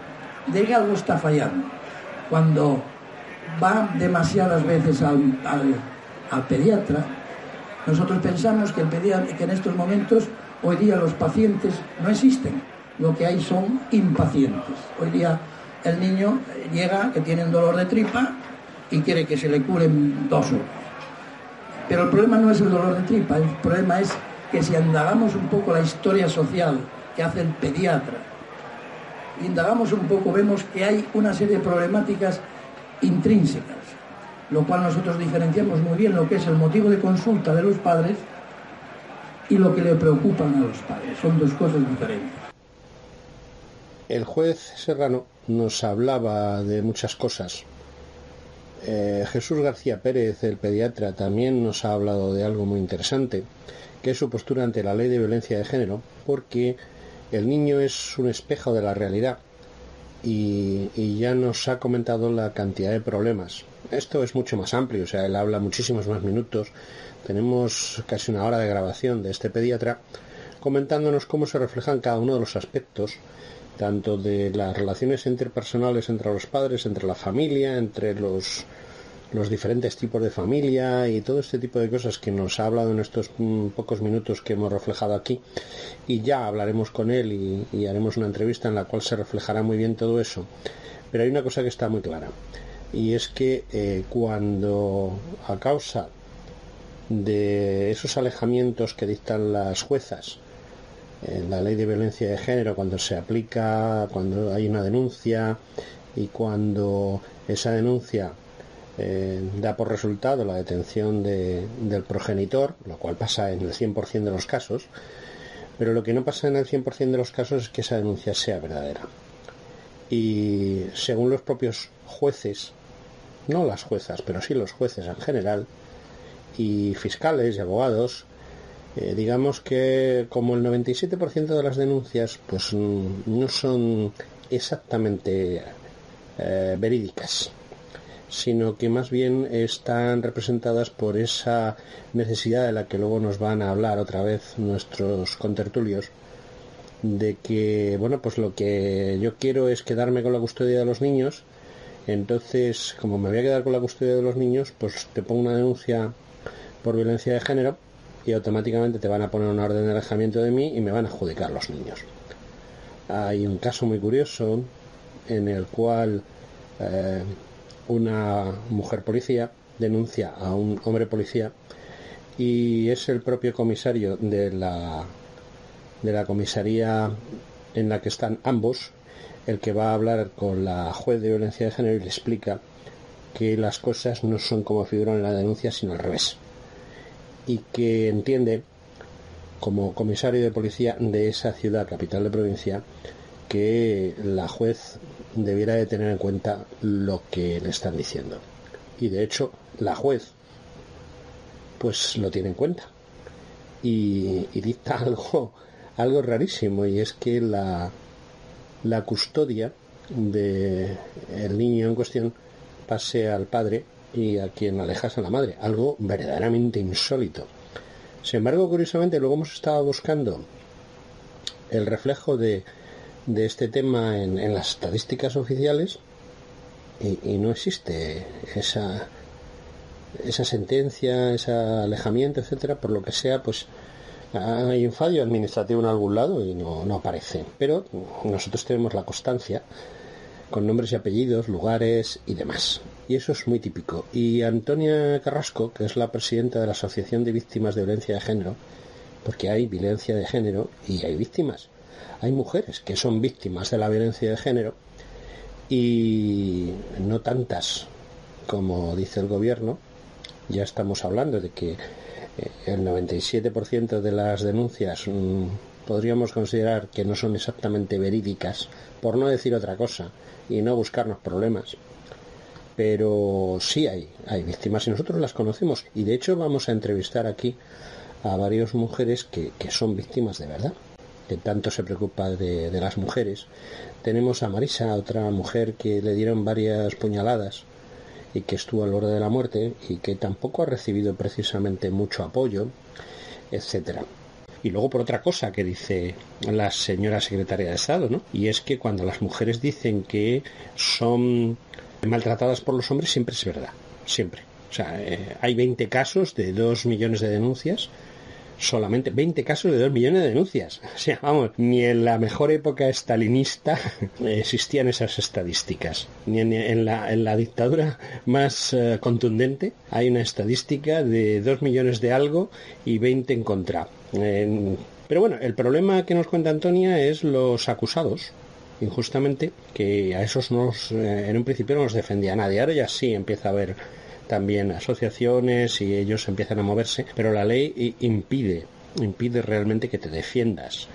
de que algo está fallando. Cuando van demasiadas veces al pediatra, nosotros pensamos que en estos momentos, hoy día los pacientes no existen, lo que hay son impacientes. Hoy día el niño llega que tiene un dolor de tripa y quiere que se le curen 2 horas. Pero el problema no es el dolor de tripa, el problema es que si indagamos un poco la historia social que hace el pediatra, indagamos un poco, vemos que hay una serie de problemáticas intrínsecas, lo cual nosotros diferenciamos muy bien lo que es el motivo de consulta de los padres y lo que le preocupan a los padres. Son 2 cosas diferentes. El juez Serrano nos hablaba de muchas cosas. Jesús García Pérez, el pediatra, también nos ha hablado de algo muy interesante, que es su postura ante la ley de violencia de género, porque el niño es un espejo de la realidad y ya nos ha comentado la cantidad de problemas. Esto es mucho más amplio, o sea, él habla muchísimos más minutos. Tenemos casi 1 hora de grabación de este pediatra comentándonos cómo se reflejan cada uno de los aspectos, tanto de las relaciones interpersonales entre los padres, entre la familia, entre los diferentes tipos de familia y todo este tipo de cosas que nos ha hablado en estos pocos minutos que hemos reflejado aquí, y ya hablaremos con él y haremos una entrevista en la cual se reflejará muy bien todo eso. Pero hay una cosa que está muy clara, y es que cuando, a causa de esos alejamientos que dictan las juezas en la ley de violencia de género, cuando se aplica, cuando hay una denuncia y cuando esa denuncia da por resultado la detención del progenitor, lo cual pasa en el 100% de los casos, pero lo que no pasa en el 100% de los casos es que esa denuncia sea verdadera. Y según los propios jueces, no las juezas, pero sí los jueces en general, y fiscales y abogados, digamos que como el 97% de las denuncias pues no son exactamente verídicas, sino que más bien están representadas por esa necesidad de la que luego nos van a hablar otra vez nuestros contertulios, de que, bueno, pues lo que yo quiero es quedarme con la custodia de los niños, entonces, como me voy a quedar con la custodia de los niños, pues te pongo una denuncia por violencia de género y automáticamente te van a poner una orden de alejamiento de mí y me van a adjudicar los niños. Hay un caso muy curioso en el cual una mujer policía denuncia a un hombre policía y es el propio comisario de la comisaría en la que están ambos el que va a hablar con la juez de violencia de género y le explica que las cosas no son como figuran en la denuncia, sino al revés, y que entiende como comisario de policía de esa ciudad capital de provincia, que la juez debiera de tener en cuenta lo que le están diciendo. Y de hecho la juez pues lo tiene en cuenta y dicta algo rarísimo, y es que la custodia del niño en cuestión pase al padre y a quien alejas a la madre, algo verdaderamente insólito. Sin embargo, curiosamente, luego hemos estado buscando el reflejo de este tema en las estadísticas oficiales y no existe esa sentencia, ese alejamiento, etcétera. Por lo que sea, pues hay un fallo administrativo en algún lado y no aparece. Pero nosotros tenemos la constancia con nombres y apellidos, lugares y demás. Y eso es muy típico. Y Antonia Carrasco, que es la presidenta de la Asociación de Víctimas de Violencia de Género, porque hay violencia de género y hay víctimas. Hay mujeres que son víctimas de la violencia de género y no tantas como dice el gobierno. Ya estamos hablando de que el 97% de las denuncias podríamos considerar que no son exactamente verídicas, por no decir otra cosa y no buscarnos problemas. Pero sí hay víctimas y nosotros las conocemos, y de hecho vamos a entrevistar aquí a varias mujeres que son víctimas de verdad, que tanto se preocupa de las mujeres. Tenemos a Marisa, otra mujer que le dieron varias puñaladas y que estuvo al borde de la muerte y que tampoco ha recibido precisamente mucho apoyo, etcétera. Y luego por otra cosa que dice la señora secretaria de Estado, ¿no? Y es que cuando las mujeres dicen que son maltratadas por los hombres, siempre es verdad, siempre. O sea, hay 20 casos de 2 millones de denuncias, solamente 20 casos de 2 millones de denuncias. O sea, vamos, ni en la mejor época estalinista existían esas estadísticas. Ni en la dictadura más contundente hay una estadística de 2 millones de algo y 20 en contra. Pero bueno, el problema que nos cuenta Antonia es los acusados, injustamente, que a esos en un principio no los defendía nadie. Ahora ya sí empieza a haber también asociaciones y ellos empiezan a moverse, pero la ley impide realmente que te defiendas.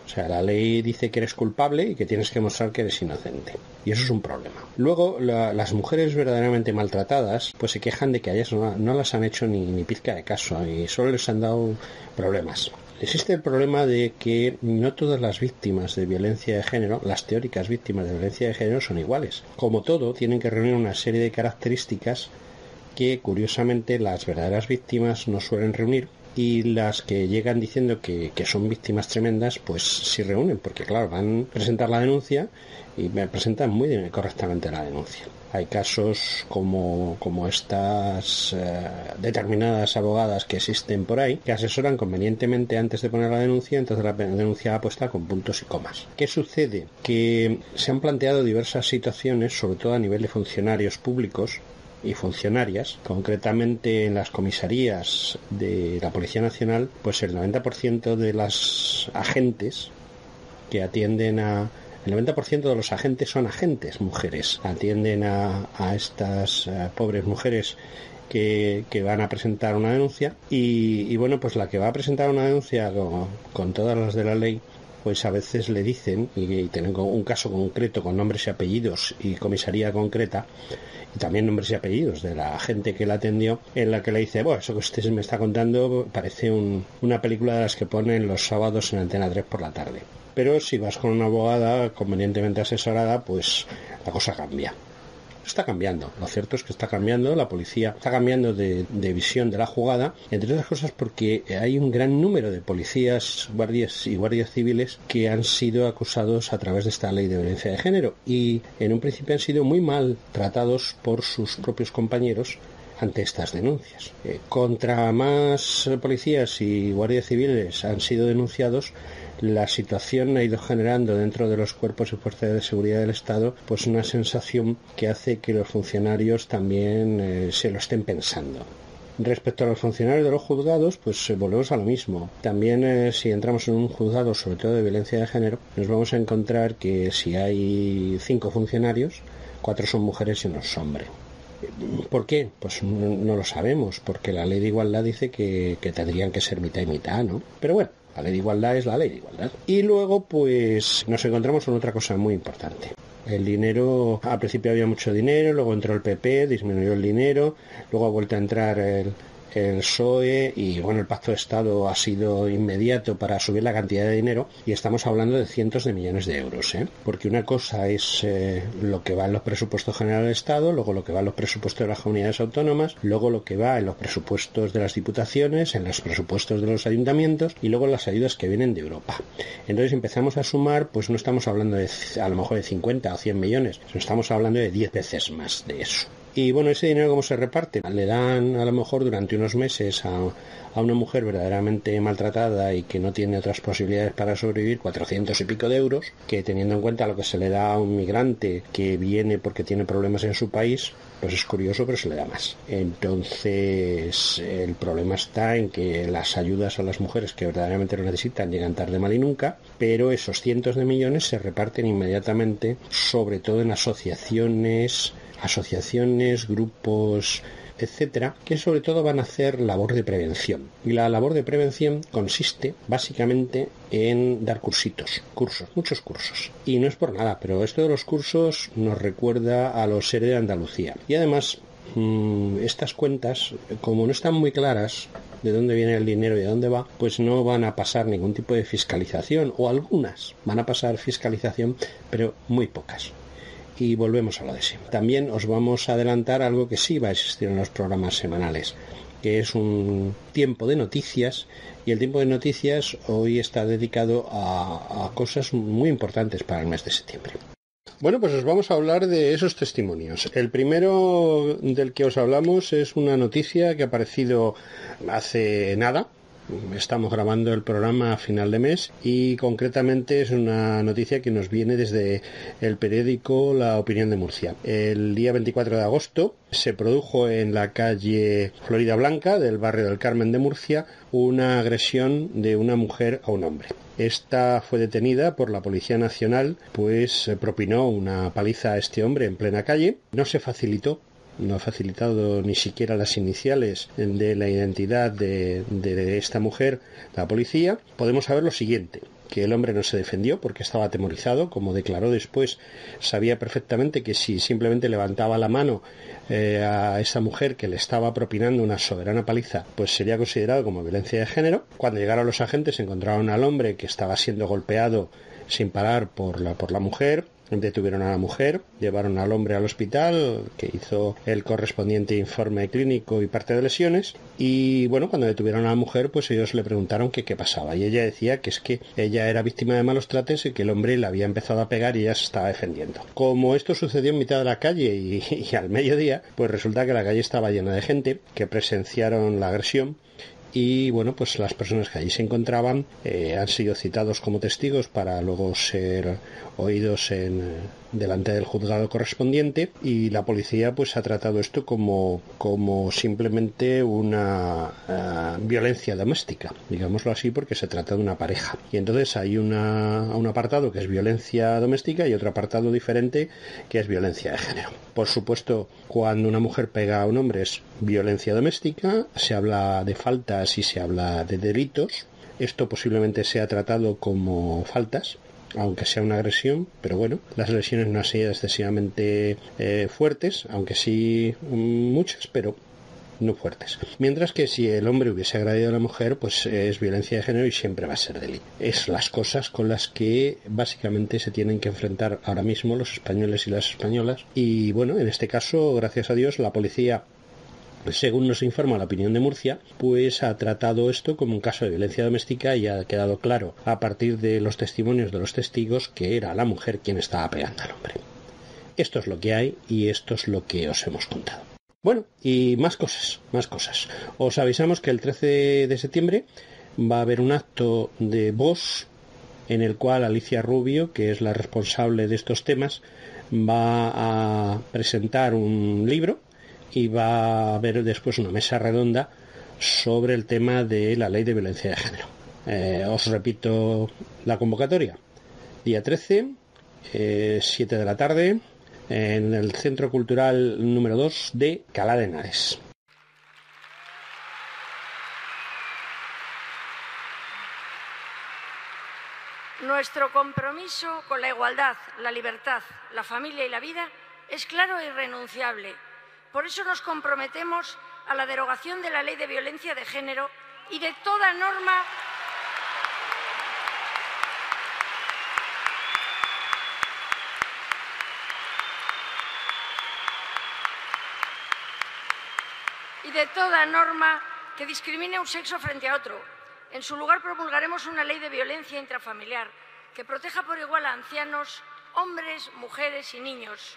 O sea, la ley dice que eres culpable y que tienes que mostrar que eres inocente, y eso es un problema. Luego, las mujeres verdaderamente maltratadas pues se quejan de que a ellas no las han hecho ni pizca de caso y solo les han dado problemas. Existe el problema de que no todas las víctimas de violencia de género, las teóricas víctimas de violencia de género, son iguales. Como todo, tienen que reunir una serie de características que curiosamente las verdaderas víctimas no suelen reunir, y las que llegan diciendo que son víctimas tremendas pues sí reúnen, porque claro, van a presentar la denuncia y me presentan muy correctamente la denuncia. Hay casos como estas determinadas abogadas que existen por ahí, que asesoran convenientemente antes de poner la denuncia, entonces la denuncia va puesta con puntos y comas. ¿Qué sucede? Que se han planteado diversas situaciones, sobre todo a nivel de funcionarios públicos y funcionarias, concretamente en las comisarías de la Policía Nacional, pues el 90% de las agentes que atienden el 90% de los agentes son agentes mujeres, atienden a estas pobres mujeres que van a presentar una denuncia y bueno, pues la que va a presentar una denuncia con todas las de la ley, pues a veces le dicen, y tienen un caso concreto con nombres y apellidos y comisaría concreta, y también nombres y apellidos de la gente que la atendió, en la que le dice, bueno, eso que usted me está contando parece una película de las que ponen los sábados en Antena 3 por la tarde. Pero si vas con una abogada convenientemente asesorada, pues la cosa cambia. Está cambiando, lo cierto es que está cambiando, la policía está cambiando de visión de la jugada, entre otras cosas porque hay un gran número de policías, guardias y guardias civiles que han sido acusados a través de esta ley de violencia de género y en un principio han sido muy mal tratados por sus propios compañeros ante estas denuncias. Contra más policías y guardias civiles han sido denunciados, la situación ha ido generando dentro de los cuerpos y fuerzas de seguridad del Estado pues una sensación que hace que los funcionarios también se lo estén pensando. Respecto a los funcionarios de los juzgados, pues volvemos a lo mismo. También si entramos en un juzgado, sobre todo de violencia de género, nos vamos a encontrar que si hay 5 funcionarios, 4 son mujeres y 1 es hombre. ¿Por qué? Pues no lo sabemos, porque la ley de igualdad dice que tendrían que ser mitad y mitad, ¿no? Pero bueno, La ley de igualdad es la ley de igualdad. Y luego, pues, nos encontramos con otra cosa muy importante. El dinero, al principio había mucho dinero, luego entró el PP, disminuyó el dinero, luego ha vuelto a entrar el PSOE y bueno, el Pacto de Estado ha sido inmediato para subir la cantidad de dinero y estamos hablando de cientos de millones de euros, porque una cosa es lo que va en los presupuestos generales del Estado, luego lo que va en los presupuestos de las comunidades autónomas, luego lo que va en los presupuestos de las diputaciones, en los presupuestos de los ayuntamientos y luego las ayudas que vienen de Europa. Entonces empezamos a sumar, pues no estamos hablando de a lo mejor de 50 o 100 millones, sino estamos hablando de 10 veces más de eso. Y bueno, ese dinero ¿cómo se reparte? Le dan a lo mejor durante unos meses a una mujer verdaderamente maltratada y que no tiene otras posibilidades para sobrevivir 400 y pico de euros, que teniendo en cuenta lo que se le da a un migrante que viene porque tiene problemas en su país, pues es curioso, pero se le da más. Entonces el problema está en que las ayudas a las mujeres que verdaderamente lo necesitan llegan tarde, mal y nunca, pero esos cientos de millones se reparten inmediatamente, sobre todo en asociaciones, grupos, etcétera, que sobre todo van a hacer labor de prevención. Y la labor de prevención consiste básicamente en dar muchos cursos. Y no es por nada, pero esto de los cursos nos recuerda a los SERE de Andalucía. Y además, estas cuentas, como no están muy claras de dónde viene el dinero y de dónde va, pues no van a pasar ningún tipo de fiscalización, o algunas van a pasar fiscalización, pero muy pocas. Y volvemos a lo de siempre. También os vamos a adelantar algo que sí va a existir en los programas semanales, que es un tiempo de noticias, y el tiempo de noticias hoy está dedicado a cosas muy importantes para el mes de septiembre. Bueno, pues os vamos a hablar de esos testimonios. El primero del que os hablamos es una noticia que ha aparecido hace nada. Estamos grabando el programa a final de mes y concretamente es una noticia que nos viene desde el periódico La Opinión de Murcia. El día 24 de agosto se produjo en la calle Florida Blanca del barrio del Carmen de Murcia una agresión de una mujer a un hombre. Esta fue detenida por la Policía Nacional, pues propinó una paliza a este hombre en plena calle. No ha facilitado ni siquiera las iniciales de la identidad de esta mujer, la policía. Podemos saber lo siguiente, que el hombre no se defendió porque estaba atemorizado, como declaró después. Sabía perfectamente que si simplemente levantaba la mano a esa mujer que le estaba propinando una soberana paliza, pues sería considerado como violencia de género. Cuando llegaron los agentes encontraron al hombre que estaba siendo golpeado sin parar por la mujer. Detuvieron a la mujer, llevaron al hombre al hospital, que hizo el correspondiente informe clínico y parte de lesiones, y bueno, cuando detuvieron a la mujer, pues ellos le preguntaron que qué pasaba, y ella decía que es que ella era víctima de malos tratos y que el hombre le había empezado a pegar y ella se estaba defendiendo. Como esto sucedió en mitad de la calle y al mediodía, pues resulta que la calle estaba llena de gente que presenciaron la agresión. Y bueno, pues las personas que allí se encontraban han sido citados como testigos para luego ser oídos delante del juzgado correspondiente, y la policía pues ha tratado esto como simplemente una violencia doméstica, digámoslo así, porque se trata de una pareja. Y entonces hay un apartado que es violencia doméstica y otro apartado diferente que es violencia de género. Por supuesto, cuando una mujer pega a un hombre es violencia doméstica, se habla de faltas y se habla de delitos. Esto posiblemente sea tratado como faltas, aunque sea una agresión, pero bueno, las lesiones no han sido excesivamente fuertes, aunque sí muchas, pero no fuertes. Mientras que si el hombre hubiese agredido a la mujer, pues es violencia de género y siempre va a ser delito. Es las cosas con las que básicamente se tienen que enfrentar ahora mismo los españoles y las españolas. Y bueno, en este caso, gracias a Dios, la policía, según nos informa La Opinión de Murcia, pues ha tratado esto como un caso de violencia doméstica y ha quedado claro a partir de los testimonios de los testigos que era la mujer quien estaba pegando al hombre. Esto es lo que hay y esto es lo que os hemos contado. Bueno, y más cosas. Os avisamos que el 13 de septiembre va a haber un acto de Vox en el cual Alicia Rubio, que es la responsable de estos temas, va a presentar un libro y va a haber después una mesa redonda sobre el tema de la ley de violencia de género. Os repito la convocatoria. Día 13, 7 de la tarde, en el Centro Cultural número 2 de Alcalá de Henares. Nuestro compromiso con la igualdad, la libertad, la familia y la vida es claro e irrenunciable. Por eso nos comprometemos a la derogación de la Ley de Violencia de Género y de toda norma que discrimine a un sexo frente a otro. En su lugar promulgaremos una ley de violencia intrafamiliar que proteja por igual a ancianos, hombres, mujeres y niños.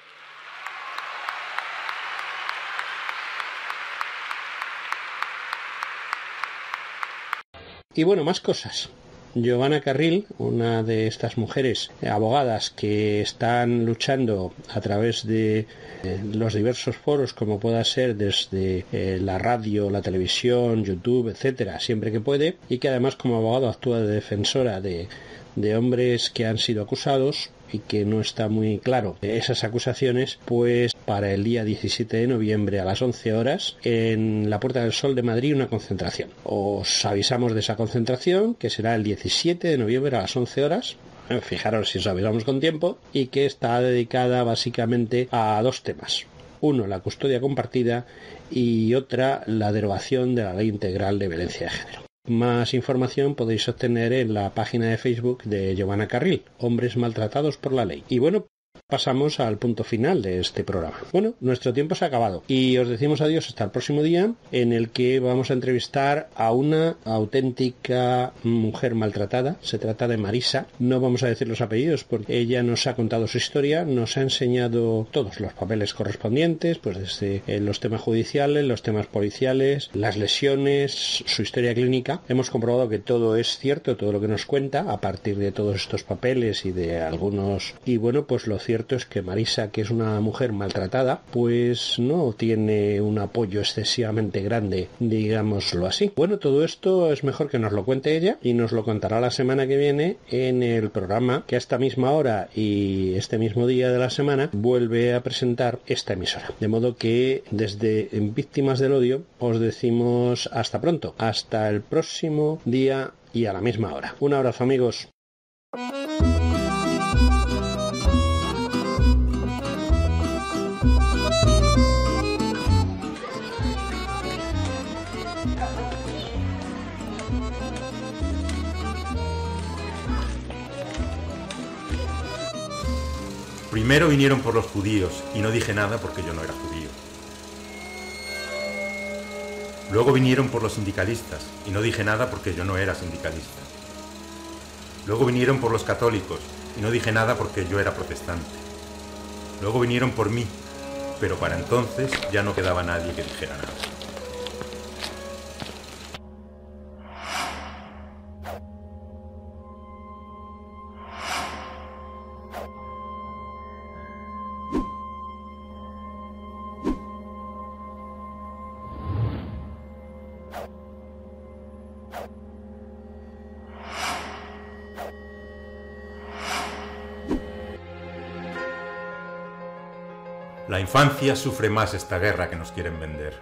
Y bueno, más cosas. Giovanna Carril, una de estas mujeres abogadas que están luchando a través de los diversos foros, como pueda ser desde la radio, la televisión, YouTube, etcétera, siempre que puede, y que además como abogado actúa de defensora de hombres que han sido acusados y que no está muy claro esas acusaciones, pues para el día 17 de noviembre a las 11 horas en la Puerta del Sol de Madrid una concentración. Os avisamos de esa concentración, que será el 17 de noviembre a las 11 horas. Fijaros si os avisamos con tiempo, y que está dedicada básicamente a dos temas. Uno, la custodia compartida, y otra, la derogación de la Ley Integral de Violencia de Género. Más información podéis obtener en la página de Facebook de Giovanna Carril, Hombres Maltratados por la Ley. Y bueno, pasamos al punto final de este programa. Bueno, nuestro tiempo se ha acabado y os decimos adiós hasta el próximo día, en el que vamos a entrevistar a una auténtica mujer maltratada. Se trata de Marisa. No vamos a decir los apellidos porque ella nos ha contado su historia, nos ha enseñado todos los papeles correspondientes, pues desde los temas judiciales, los temas policiales, las lesiones, su historia clínica. Hemos comprobado que todo es cierto, todo lo que nos cuenta, a partir de todos estos papeles y de algunos. Y bueno, pues lo cierto es que Marisa, que es una mujer maltratada, pues no tiene un apoyo excesivamente grande, digámoslo así. Bueno, todo esto es mejor que nos lo cuente ella, y nos lo contará la semana que viene en el programa que a esta misma hora y este mismo día de la semana vuelve a presentar esta emisora. De modo que desde Víctimas del Odio os decimos hasta pronto, hasta el próximo día y a la misma hora. Un abrazo, amigos. Primero vinieron por los judíos y no dije nada porque yo no era judío. Luego vinieron por los sindicalistas y no dije nada porque yo no era sindicalista. Luego vinieron por los católicos y no dije nada porque yo era protestante. Luego vinieron por mí, pero para entonces ya no quedaba nadie que dijera nada. La infancia sufre más esta guerra que nos quieren vender.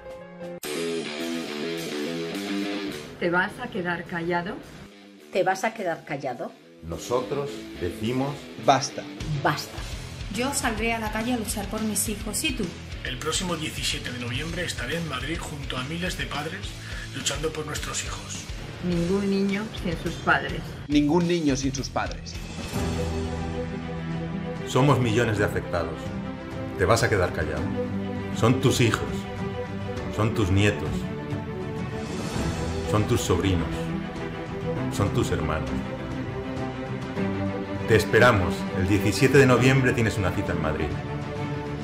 ¿Te vas a quedar callado? ¿Te vas a quedar callado? Nosotros decimos... Basta. Basta. Yo saldré a la calle a luchar por mis hijos. ¿Y tú? El próximo 17 de noviembre estaré en Madrid junto a miles de padres luchando por nuestros hijos. Ningún niño sin sus padres. Ningún niño sin sus padres. Somos millones de afectados. Te vas a quedar callado. Son tus hijos, son tus nietos, son tus sobrinos, son tus hermanos. Te esperamos. El 17 de noviembre tienes una cita en Madrid.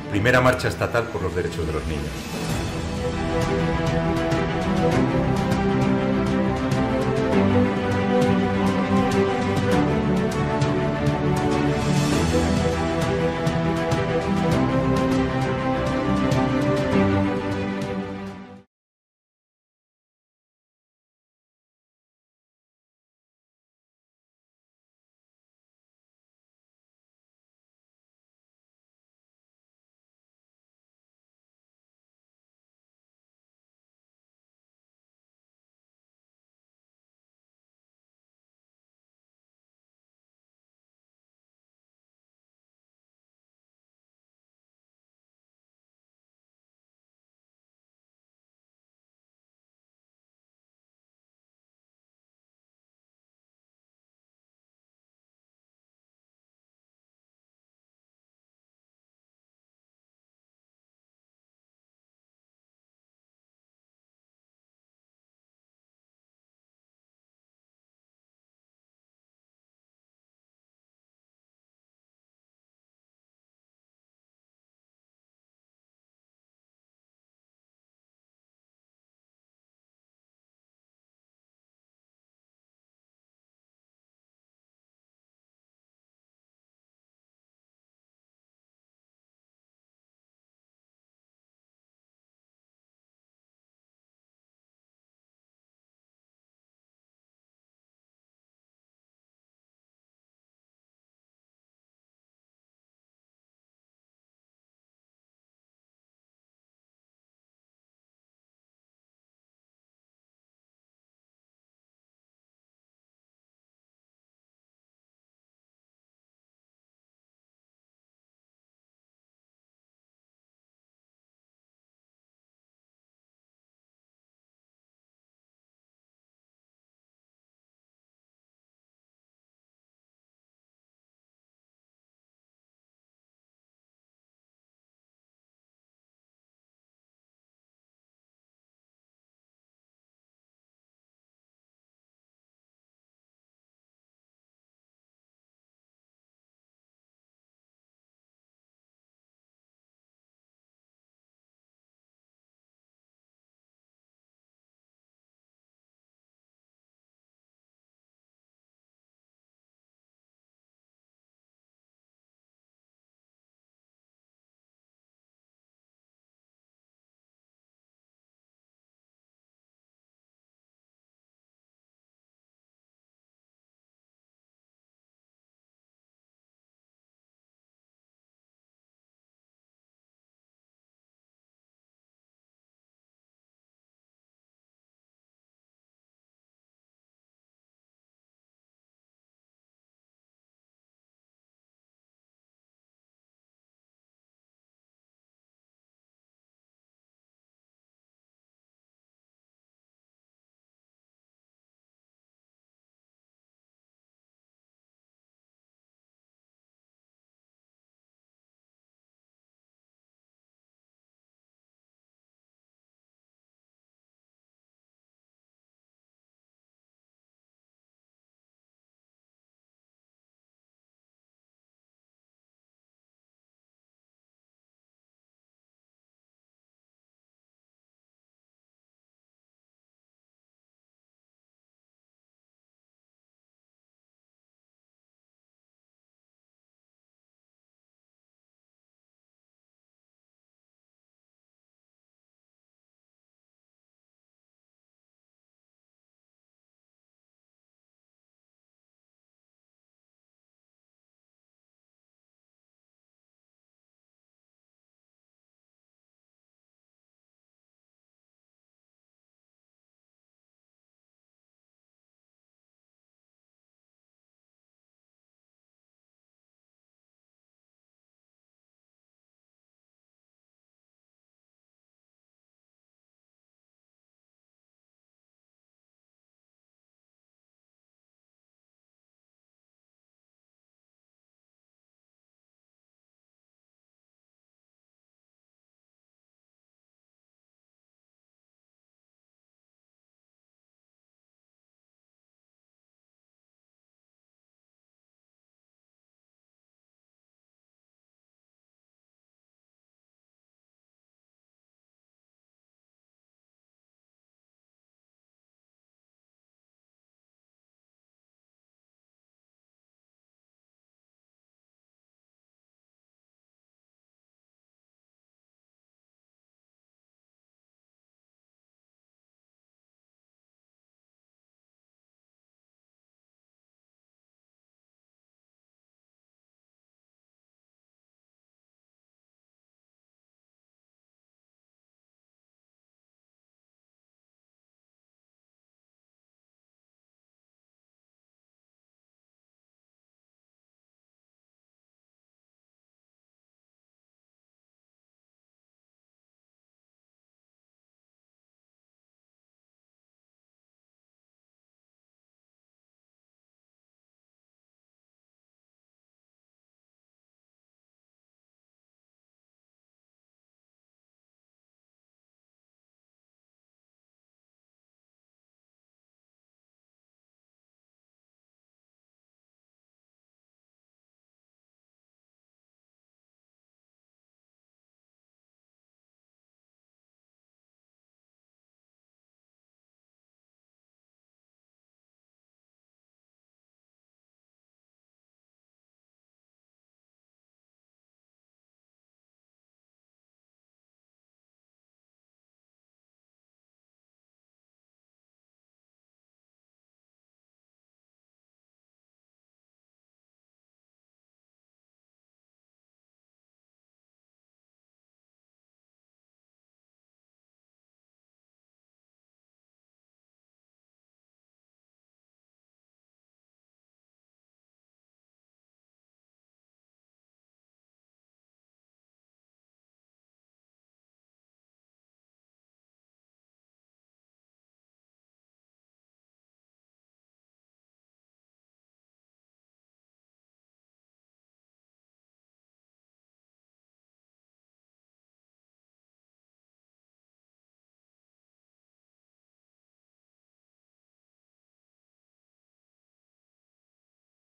Primera marcha estatal por los derechos de los niños.